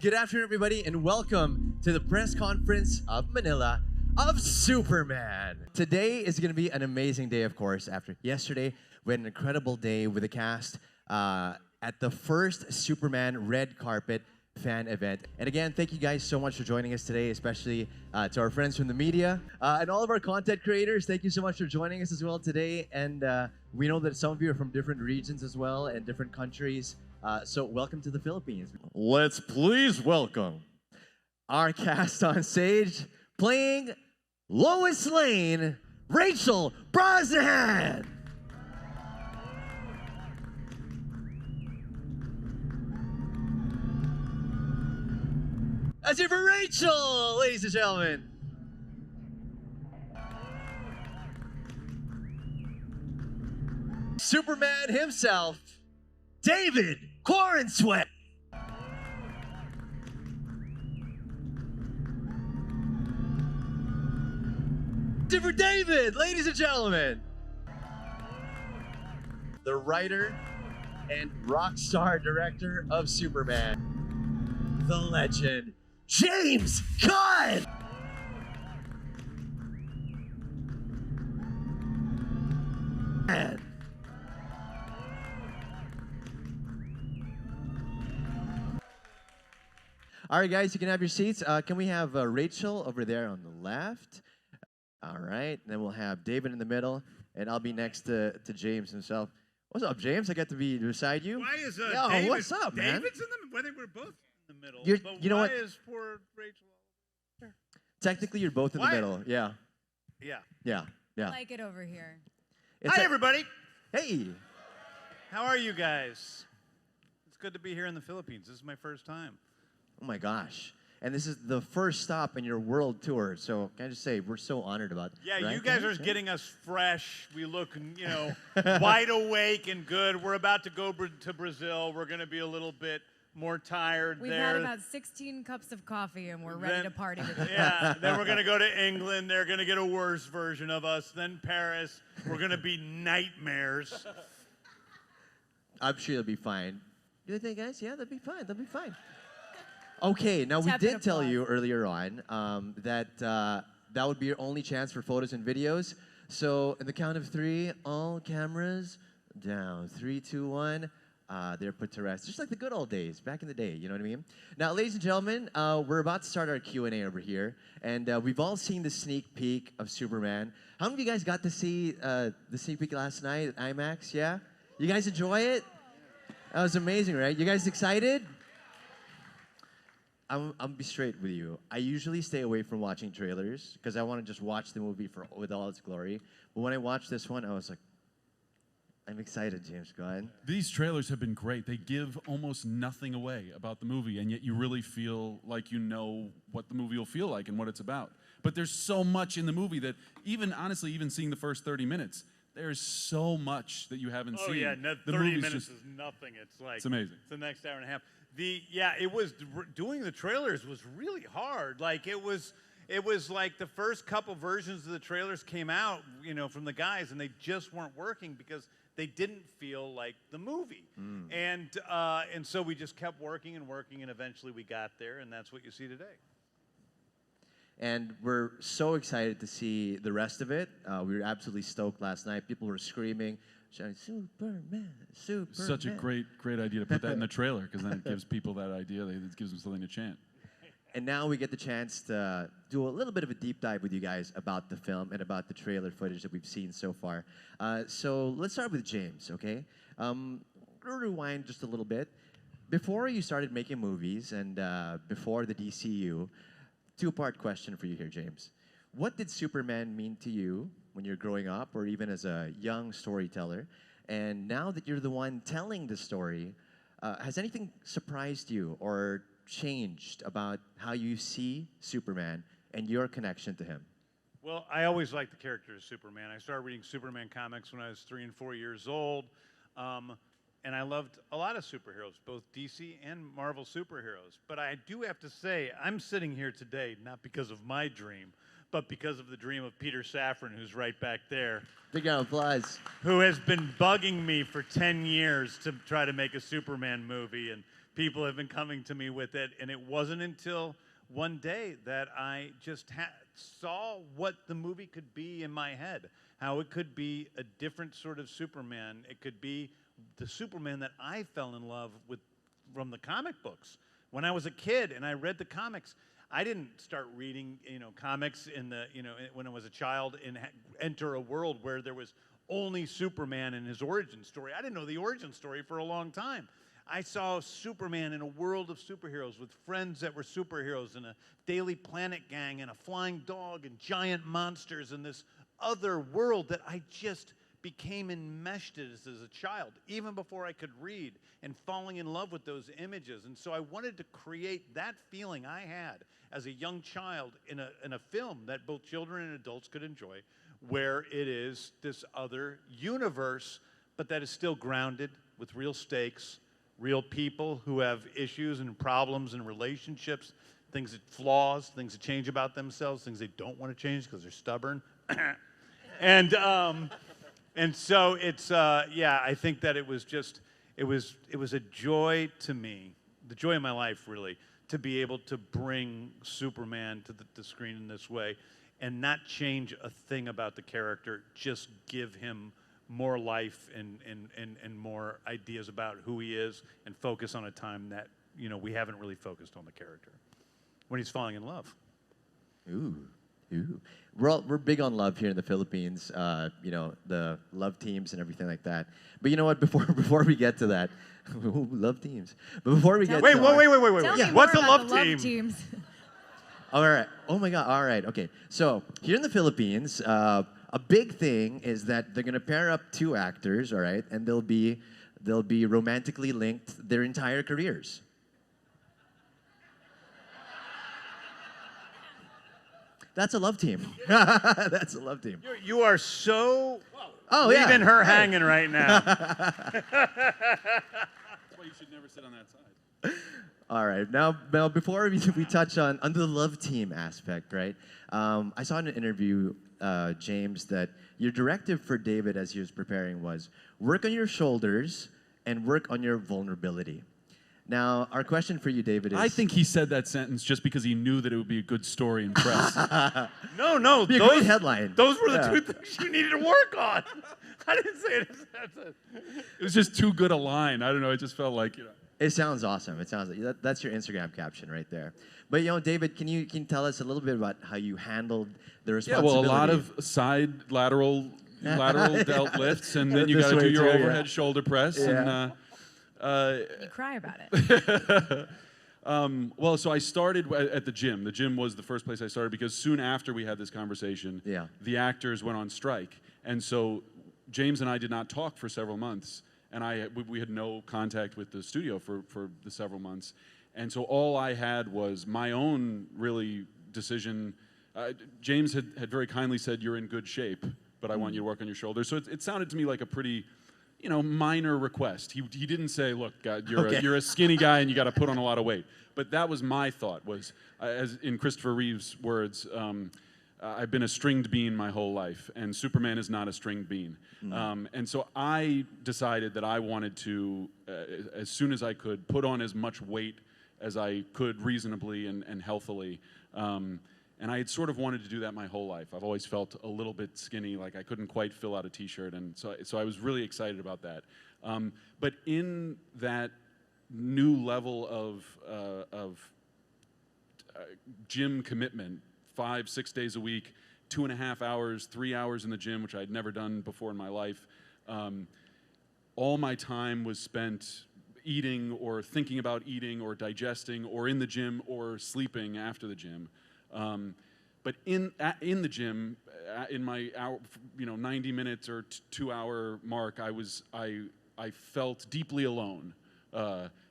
Good afternoon, everybody, and welcome to the press conference of Manila of Superman. Today is going to be an amazing day, of course. After yesterday, we had an incredible day with the cast at the first Superman red carpet fan event. And again, thank you guys so much for joining us today, especially to our friends from the media and all of our content creators. Thank you so much for joining us as well today. And we know that some of you are from different regions as well and different countries. So welcome to the Philippines. Let's please welcome our cast on stage, playing Lois Lane, Rachel Brosnahan. That's it for Rachel, ladies and gentlemen. Superman himself, David Corenswet. That's it for David, ladies and gentlemen. The writer and rock star director of Superman, the legend, James Gunn! All right, guys, you can have your seats. Can we have Rachel over there on the left? All right, then we'll have David in the middle, and I'll be next to James himself. What's up, James? I got to be beside you. Why is David, what's up, man? David's in the. Well, they were both in the middle. You know why what? is poor Rachel? Technically, you're both in the middle. Yeah. Yeah. I like it over here. Hi, everybody. Hey. How are you guys? It's good to be here in the Philippines. This is my first time. Oh my gosh. And this is the first stop in your world tour. So can I just say, we're so honored about it. Yeah, right? you guys are getting us fresh. We look, wide awake and good. We're about to go to Brazil. We're going to be a little bit more tired We've there. had about 16 cups of coffee and we're ready to party today. Yeah, then we're going to go to England. They're going to get a worse version of us. Then Paris. We're going to be nightmares. I'm sure they'll be fine. You think, guys? Yeah, they'll be fine. They'll be fine. Okay, now we did tell you earlier on that that would be your only chance for photos and videos. So in the count of three, all cameras down. 3, 2, 1. They're put to rest, just like the good old days, back in the day, you know what I mean? Now, ladies and gentlemen, we're about to start our Q&A over here, and we've all seen the sneak peek of Superman. How many of you guys got to see the sneak peek last night at IMAX, yeah? You guys enjoy it? That was amazing, right? You guys excited? I'll be straight with you. I usually stay away from watching trailers, because I want to just watch the movie with all its glory. But when I watched this one, I was like, I'm excited, James Gunn. These trailers have been great. They give almost nothing away about the movie, and yet you really feel like you know what the movie will feel like and what it's about. But there's so much in the movie that honestly, even seeing the first 30 minutes, there's so much that you haven't seen. Oh, yeah, 30 minutes is nothing. It's amazing. It's the next hour and a half. Doing the trailers was really hard. Like, it was like the first couple versions of the trailers came out, from the guys, and they just weren't working because they didn't feel like the movie. And so we just kept working, and eventually we got there, and that's what you see today. And we're so excited to see the rest of it. We were absolutely stoked last night. People were screaming, shouting, Superman, Superman. Such a great idea to put that in the trailer, because then it gives people that idea. It gives them something to chant. And now we get the chance to do a little bit of a deep dive with you guys about the film and about the trailer footage that we've seen so far. So let's start with James, okay? Rewind just a little bit. Before you started making movies and before the DCU, two-part question for you here, James. What did Superman mean to you when you're growing up or even as a young storyteller? And now that you're the one telling the story, has anything surprised you or changed about how you see Superman and your connection to him? Well, I always liked the character of Superman. I started reading Superman comics when I was 3 and 4 years old. And I loved a lot of superheroes, both DC and Marvel superheroes. But I do have to say, I'm sitting here today not because of my dream, but because of the dream of Peter Safran, who's right back there. Big round of applause. Who has been bugging me for 10 years to try to make a Superman movie. And people have been coming to me with it, and it wasn't until one day that I just saw what the movie could be in my head, how it could be a different sort of Superman. It could be the Superman that I fell in love with from the comic books. When I was a kid and I read the comics, I didn't start reading, comics when I was a child and enter a world where there was only Superman and his origin story. I didn't know the origin story for a long time. I saw Superman in a world of superheroes with friends that were superheroes and a Daily Planet gang and a flying dog and giant monsters and this other world that I just became enmeshed as a child, even before I could read, and falling in love with those images. And so I wanted to create that feeling I had as a young child in a film that both children and adults could enjoy, where it is this other universe, but that is still grounded with real stakes, real people who have issues and problems and relationships, things that flaws, things that change about themselves, things they don't want to change because they're stubborn. And so it's I think that it was a joy to me, the joy of my life really, to be able to bring Superman to the screen in this way and not change a thing about the character, just give him more life and more ideas about who he is, and focus on a time that we haven't really focused on the character when he's falling in love. Ooh. We're big on love here in the Philippines. The love teams and everything like that. But you know what? Before we get to that, love teams. But before we get Wait. Tell me What's a more love about the team? teams. All right. Oh my God. All right. Okay. So here in the Philippines, a big thing is that they're gonna pair up two actors. All right, and they'll be romantically linked their entire careers. That's a love team. That's a love team. You are so yeah. leaving her hanging right now. That's why you should never sit on that side. All right. Now before we touch on the love team aspect, right? I saw in an interview, James, that your directive for David as he was preparing was work on your shoulders and work on your vulnerability. Now, our question for you, David, is... I think he said that sentence just because he knew that it would be a good story in press. No, Be a great headline. Those were the two things you needed to work on. I didn't say it. It was just too good a line. I don't know. It just felt like, It sounds awesome. It sounds like that's your Instagram caption right there. But David, can you tell us a little bit about how you handled the responsibility? Yeah, well, a lot of side lateral delt lifts, and then you This got to do way your too, overhead shoulder press. Yeah. And You cry about it. well, so I started at the gym. The gym was the first place I started because soon after we had this conversation, the actors went on strike, and so James and I did not talk for several months, and we had no contact with the studio for the several months. And so all I had was my own really decision. James had very kindly said, "You're in good shape, but I want you to work on your shoulders." So it sounded to me like a pretty, minor request. He didn't say, "Look, God, you're a skinny guy and you got to put on a lot of weight." But that was my thought. Was as in Christopher Reeve's words, "I've been a stringed bean my whole life, and Superman is not a stringed bean." And so I decided that I wanted to, as soon as I could, put on as much weight as I could reasonably and healthily. And I had sort of wanted to do that my whole life. I've always felt a little bit skinny, like I couldn't quite fill out a t-shirt, and so I was really excited about that. But in that new level of gym commitment, 5-6 days a week, 2.5 hours, 3 hours in the gym, which I'd never done before in my life, all my time was spent eating or thinking about eating or digesting or in the gym or sleeping after the gym. But in the gym, in my hour, 90 minutes or 2 hour mark, I felt deeply alone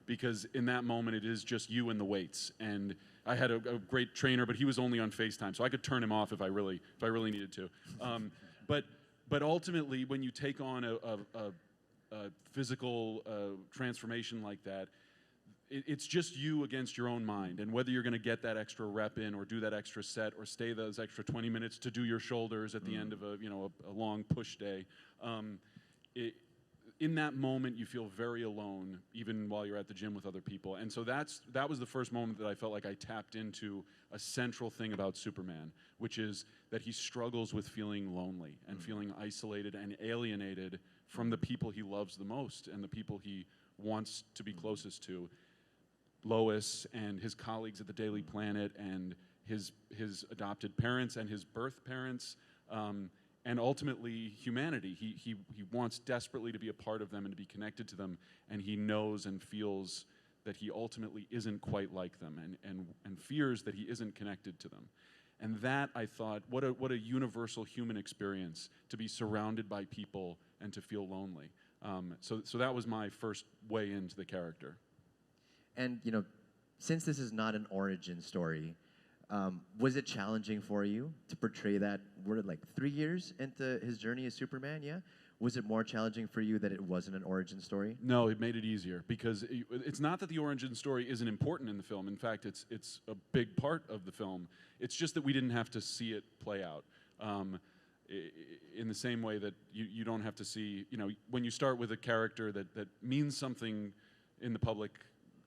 because in that moment it is just you and the weights. And I had a great trainer, but he was only on FaceTime, so I could turn him off if I really needed to. But ultimately, when you take on a physical transformation like that, it's just you against your own mind, and whether you're going to get that extra rep in or do that extra set or stay those extra 20 minutes to do your shoulders at the end of a long push day, in that moment, you feel very alone, even while you're at the gym with other people. And so that was the first moment that I felt like I tapped into a central thing about Superman, which is that he struggles with feeling lonely and feeling isolated and alienated from the people he loves the most and the people he wants to be closest to. Lois and his colleagues at the Daily Planet and his adopted parents and his birth parents, and ultimately humanity. He wants desperately to be a part of them and to be connected to them, and he knows and feels that he ultimately isn't quite like them and fears that he isn't connected to them. And that, I thought, what a universal human experience to be surrounded by people and to feel lonely. So that was my first way into the character. And, you know, since this is not an origin story, was it challenging for you to portray that? Were it like 3 years into his journey as Superman, yeah? Was it more challenging for you that it wasn't an origin story? No, it made it easier because it's not that the origin story isn't important in the film. In fact, it's a big part of the film. It's just that we didn't have to see it play out. In the same way that you don't have to see, you know, when you start with a character that means something in the public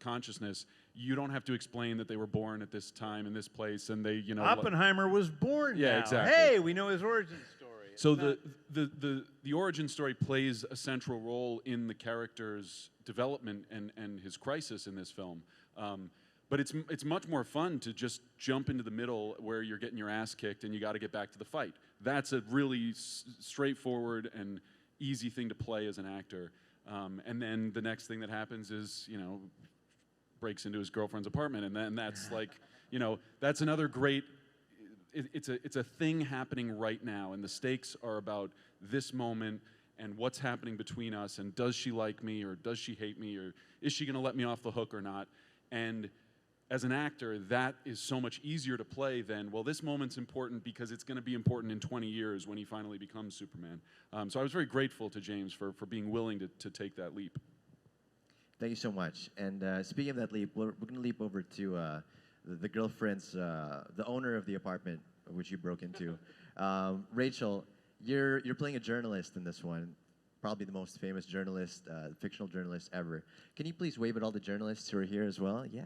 consciousness, you don't have to explain that they were born at this time in this place and they, you know, Oppenheimer was born. Yeah, now. exactly. Hey, we know his origin story. It's So not- the origin story plays a central role in the character's development and his crisis in this film. But it's much more fun to just jump into the middle where you're getting your ass kicked and you got to get back to the fight. That's a really straightforward and easy thing to play as an actor. And then the next thing that happens is, you know, breaks into his girlfriend's apartment, and then that's like, you know, that's another great. It's a thing happening right now, and the stakes are about this moment and what's happening between us, and does she like me or does she hate me or is she going to let me off the hook or not? And as an actor, that is so much easier to play than, well, this moment's important because it's going to be important in 20 years when he finally becomes Superman. So I was very grateful to James for being willing to take that leap. Thank you so much. And speaking of that leap, we're going to leap over to the girlfriend's, the owner of the apartment which you broke into. Rachel, you're playing a journalist in this one, probably the most famous journalist, fictional journalist ever. Can you please wave at all the journalists who are here as well? Yeah.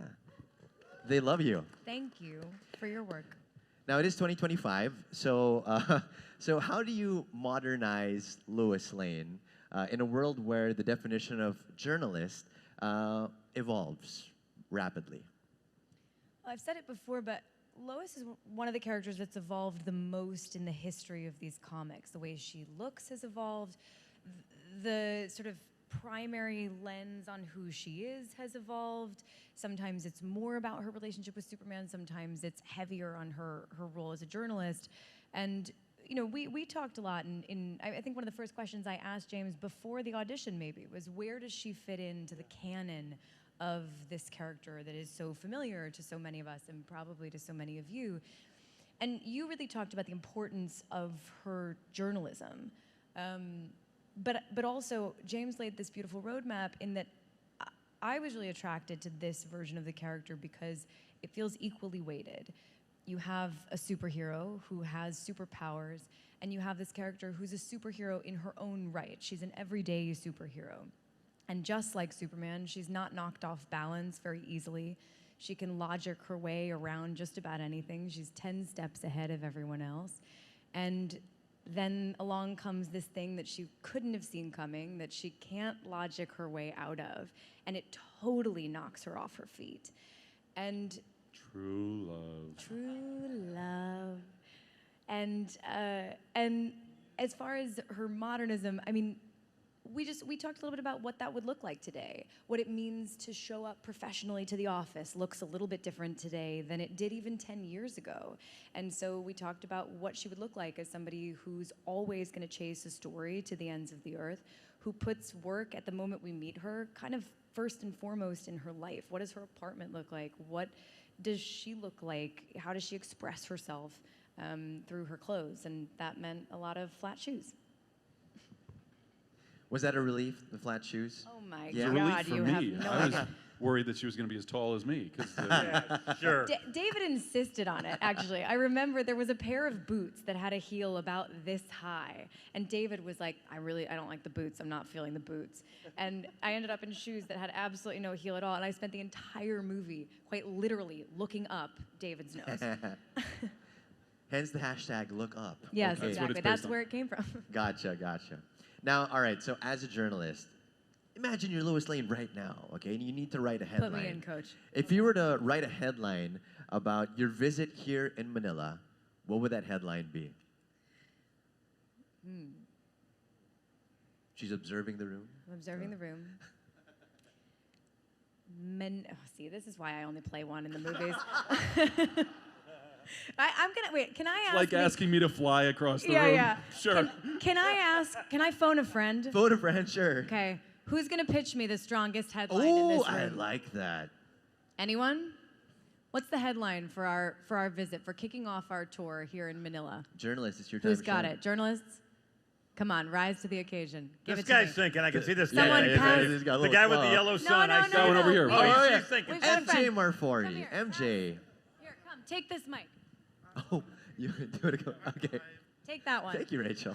They love you. Thank you for your work. Now, it is 2025, so so how do you modernize Lois Lane in a world where the definition of journalist evolves rapidly? Well, I've said it before, but Lois is one of the characters that's evolved the most in the history of these comics. The way she looks has evolved. The sort of primary lens on who she is has evolved. Sometimes it's more about her relationship with Superman. Sometimes it's heavier on her role as a journalist. And you know, we talked a lot, and I think one of the first questions I asked James before the audition maybe was, where does she fit into the canon of this character that is so familiar to so many of us and probably to so many of you? And you really talked about the importance of her journalism. But also, James laid this beautiful roadmap in that I was really attracted to this version of the character because it feels equally weighted. You have a superhero who has superpowers, and you have this character who's a superhero in her own right. She's an everyday superhero. And just like Superman, she's not knocked off balance very easily. She can logic her way around just about anything. She's 10 steps ahead of everyone else. And then along comes this thing that she couldn't have seen coming, that she can't logic her way out of, and it totally knocks her off her feet. And True love. true love. And as far as her modernism, I mean, we talked a little bit about what that would look like today. What it means to show up professionally to the office looks a little bit different today than it did even 10 years ago. And so we talked about what she would look like as somebody who's always going to chase a story to the ends of the earth, who puts work at the moment we meet her kind of first and foremost in her life. What does her apartment look like? What does she look like? How does she express herself through her clothes? And that meant a lot of flat shoes. Was that a relief, the flat shoes? Oh my Yeah. Relief God, for you me. have no I was idea. worried that she was going to be as tall as me. Sure. David insisted on it, actually. I remember there was a pair of boots that had a heel about this high. And David was like, I don't like the boots. I'm not feeling the boots. And I ended up in shoes that had absolutely no heel at all. And I spent the entire movie, quite literally, looking up David's nose. Hence the hashtag look up. Yes, Okay. exactly. That's where it came from. Gotcha. Now, all right, so as a journalist, imagine you're Lois Lane right now, okay? And you need to write a headline. Put me in, coach. If you were to write a headline about your visit here in Manila, what would that headline be? She's observing the room. I'm observing the room. See, this is why I only play one in the movies. I'm gonna wait. Can I ask? Like asking me to fly across the room. Yeah. Sure. Can I ask? Can I phone a friend? Phone a friend, sure. Okay. Who's gonna pitch me the strongest headline in Oh, this room? I like that. Anyone? What's the headline for our visit, for kicking off our tour here in Manila? Journalist, it's your time. Who's got Sean. it? Journalists? Come on, rise to the occasion. Give This it to guy's me. thinking. I can see this Someone guy. pass- he's got a The little guy with the claw. yellow sun. I no, see no, him. no. over here. Oh, Oh, he's yeah. thinking. We've got a friend. MJ Marfori. Come here. MJ. Here, come. Take this mic. Oh, you do it. Okay. Take that one. Thank you, Rachel.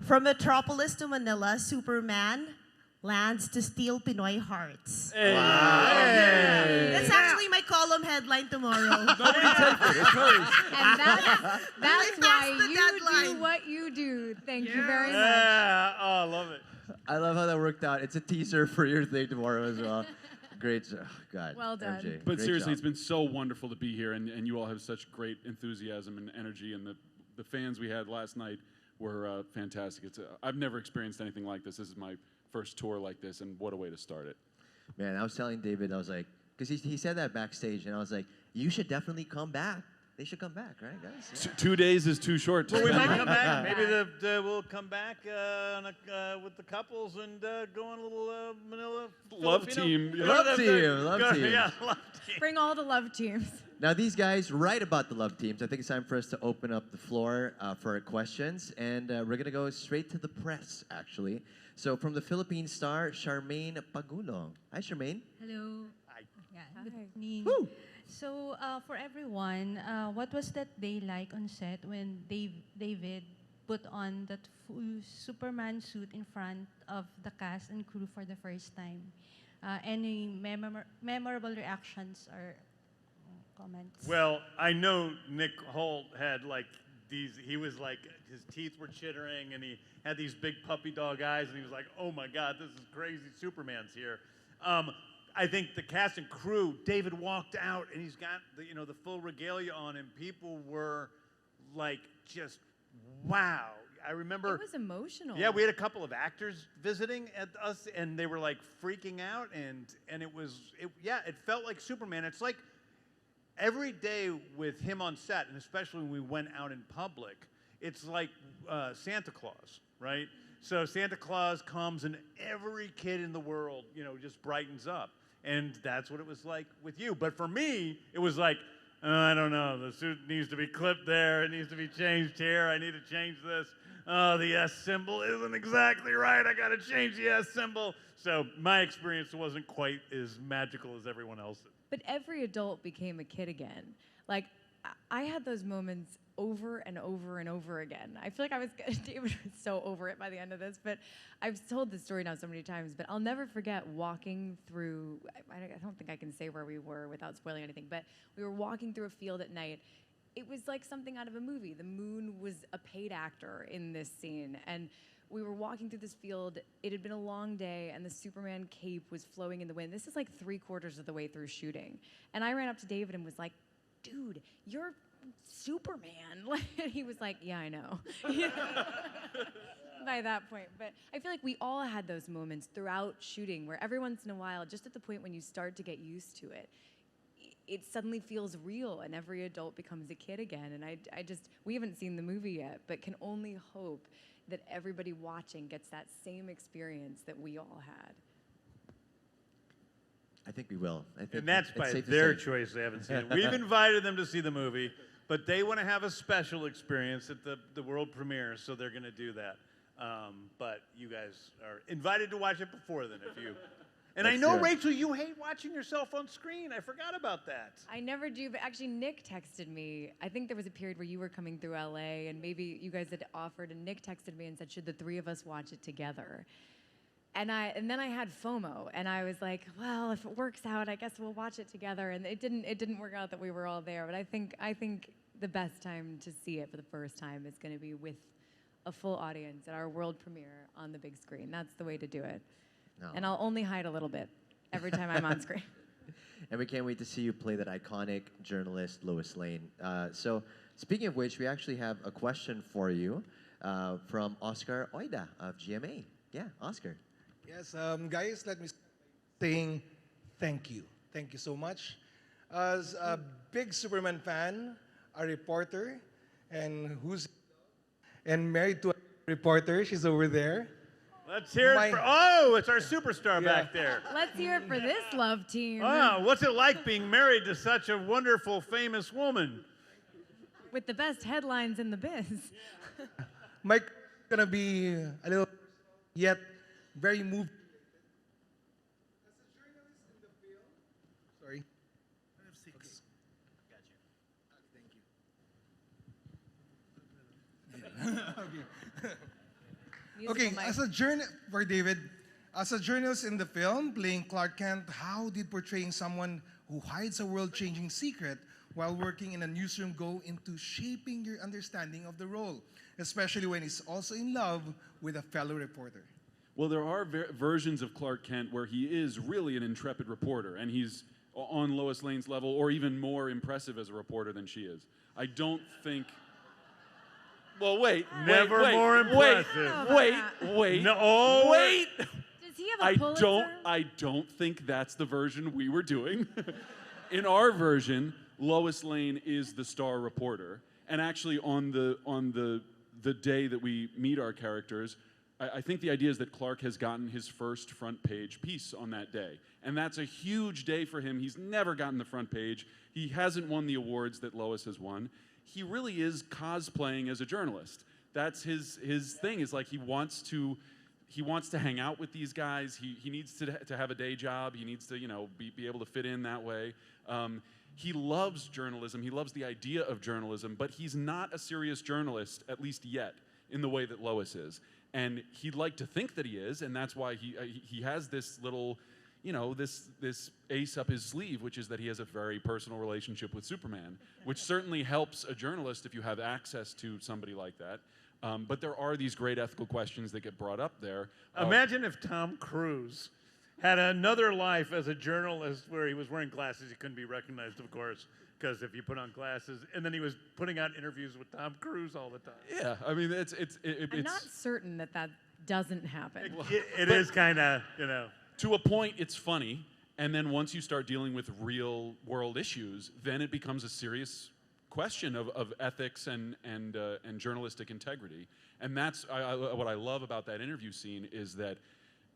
From Metropolis to Manila, Superman lands to steal Pinoy hearts. Hey. That's actually my column headline tomorrow. And that's passed why the you deadline. do what you do. Thank you very much. Yeah. Oh, I love it. I love how that worked out. It's a teaser for your thing tomorrow as well. Great job. God. Well done. MJ, But great seriously, job. it's been so wonderful to be here, and you all have such great enthusiasm and energy, and the fans we had last night were fantastic. I've never experienced anything like this. This is my first tour like this, and what a way to start it. Man, I was telling David, I was like, because he said that backstage, and I was like, you should definitely come back. They should come back, right, guys? Yeah. 2 days is too short. To Well, we come might back. come back. Maybe we'll come back with the couples and go on a little Manila Love Filipino- team. Go Love to the- team, love go- team. Yeah, love team. Bring all the love teams. Now, these guys write about the love teams. I think it's time for us to open up the floor for our questions, and we're going to go straight to the press, actually. So, from the Philippine star, Charmaine Pagulo. Hi, Charmaine. Hello. Yeah, good Hi. evening. Woo! So, for everyone, what was that day like on set when David put on that full Superman suit in front of the cast and crew for the first time? Any memorable reactions or comments? Well, I know Nick Holt had like these. He was like, his teeth were chittering, and he had these big puppy dog eyes, and he was like, "Oh my God, this is crazy! Superman's here." I think the cast and crew. David walked out, and he's got the full regalia on, and people were like, just wow. I remember. It was emotional. Yeah, we had a couple of actors visiting at us, and they were like freaking out, and it felt like Superman. It's like every day with him on set, and especially when we went out in public, it's like Santa Claus, right? So Santa Claus comes, and every kid in the world, just brightens up, and that's what it was like with you. But for me, it was like, I don't know, the suit needs to be clipped there, it needs to be changed here, I need to change this. Oh, the S symbol isn't exactly right. I got to change the S symbol. So my experience wasn't quite as magical as everyone else's. But every adult became a kid again. Like, I had those moments over and over and over again. I feel like David was so over it by the end of this, but I've told this story now so many times, but I'll never forget walking through, I don't think I can say where we were without spoiling anything, but we were walking through a field at night. It was like something out of a movie. The moon was a paid actor in this scene, and we were walking through this field. It had been a long day, and the Superman cape was flowing in the wind. This is like 3/4 of the way through shooting. And I ran up to David and was like, dude, you're Superman. And he was like, yeah, I know. By that point. But I feel like we all had those moments throughout shooting where every once in a while, just at the point when you start to get used to it, it suddenly feels real, and every adult becomes a kid again. And we haven't seen the movie yet, but can only hope that everybody watching gets that same experience that we all had. I think we will. I think And that's it's by safe to their say. choice. They haven't seen it. We've invited them to see the movie, but they want to have a special experience at the world premiere, so they're going to do that. But you guys are invited to watch it before then if you And I Let's know, do it. Rachel, you hate watching yourself on screen. I forgot about that. I never do, but actually Nick texted me. I think there was a period where you were coming through LA and maybe you guys had offered, and Nick texted me and said, should the three of us watch it together? And then I had FOMO, and I was like, well, if it works out, I guess we'll watch it together. And it didn't work out that we were all there, but I think the best time to see it for the first time is going to be with a full audience at our world premiere on the big screen. That's the way to do it. No. And I'll only hide a little bit every time I'm on screen. And we can't wait to see you play that iconic journalist, Lois Lane. So, speaking of which, we actually have a question for you from Oscar Oida of GMA. Yeah, Oscar. Yes, guys, let me start by saying thank you. Thank you so much. As a big Superman fan, a reporter, and married to a reporter, she's over there. Let's hear it for, oh, it's our superstar back there. Let's hear it for this love team. Oh, what's it like being married to such a wonderful, famous woman? With the best headlines in the biz. Mike gonna be a little yet very moved. As a journalist in the film, sorry. I have 6. Got you. Thank you. Okay, for David, as a journalist in the film, playing Clark Kent, how did portraying someone who hides a world-changing secret while working in a newsroom go into shaping your understanding of the role, especially when he's also in love with a fellow reporter? Well, there are versions of Clark Kent where he is really an intrepid reporter, and he's on Lois Lane's level, or even more impressive as a reporter than she is. I don't think... Well, wait. Never wait, more wait, impressive. Wait. No, oh. Wait. Does he have a Pulitzer? I don't think that's the version we were doing. In our version, Lois Lane is the star reporter, and actually on the day that we meet our characters, I think the idea is that Clark has gotten his first front page piece on that day. And that's a huge day for him. He's never gotten the front page. He hasn't won the awards that Lois has won. He really is cosplaying as a journalist. That's his thing, is like he wants to hang out with these guys. He needs to have a day job. He needs to, be able to fit in that way. He loves journalism. He loves the idea of journalism, but he's not a serious journalist, at least yet, in the way that Lois is. And he'd like to think that he is, and that's why he has this little, this ace up his sleeve, which is that he has a very personal relationship with Superman, which certainly helps a journalist if you have access to somebody like that. But there are these great ethical questions that get brought up there. Imagine if Tom Cruise had another life as a journalist where he was wearing glasses. He couldn't be recognized, of course, because if you put on glasses, and then he was putting out interviews with Tom Cruise all the time. Yeah, I mean, I'm not certain that doesn't happen. It is kind of, To a point, it's funny, and then once you start dealing with real world issues, then it becomes a serious question of ethics and journalistic integrity. And that's what I love about that interview scene, is that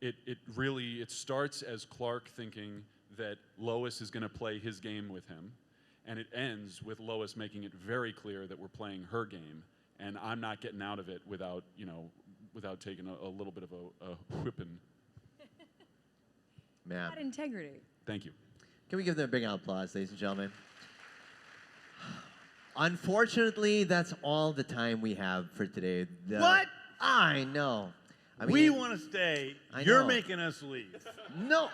it starts as Clark thinking that Lois is going to play his game with him, and it ends with Lois making it very clear that we're playing her game, and I'm not getting out of it without taking a little bit of a whipping. Man. That integrity. Thank you. Can we give them a big applause, ladies and gentlemen? Unfortunately, that's all the time we have for today. What? I know. I mean, we want to stay. You're know. making us leave. No,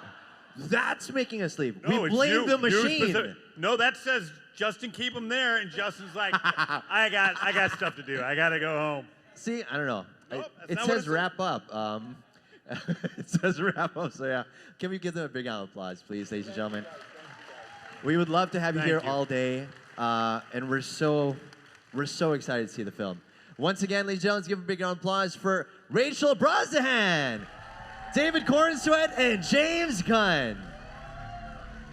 that's making us leave. No, we it's blame you. the machine. No, that says Justin, keep him there, and Justin's like, I got stuff to do. I got to go home. See, I don't know. Nope, that's It not what says it wrap up. It says wrap up. So yeah, can we give them a big round of applause, please, ladies and gentlemen? We would love to have you here all day, and we're so excited to see the film. Once again, ladies and gentlemen, let's give a big round of applause for Rachel Brosnahan, David Corenswet, and James Gunn.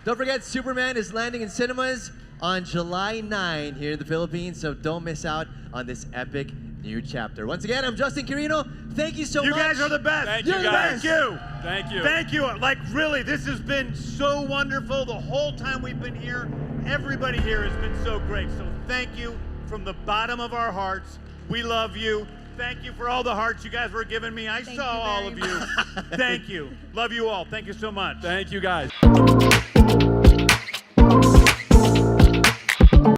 Don't forget, Superman is landing in cinemas on July 9 here in the Philippines, so don't miss out on this epic new chapter. Once again, I'm Justin Quirino. Thank you so much. You guys are the best. Thank You're you, the guys. best. Thank you. Thank you. Thank you. Like, really, this has been so wonderful the whole time we've been here. Everybody here has been so great. So thank you from the bottom of our hearts. We love you. Thank you for all the hearts you guys were giving me. I saw all of you. Thank you. Love you all. Thank you so much. Thank you, guys.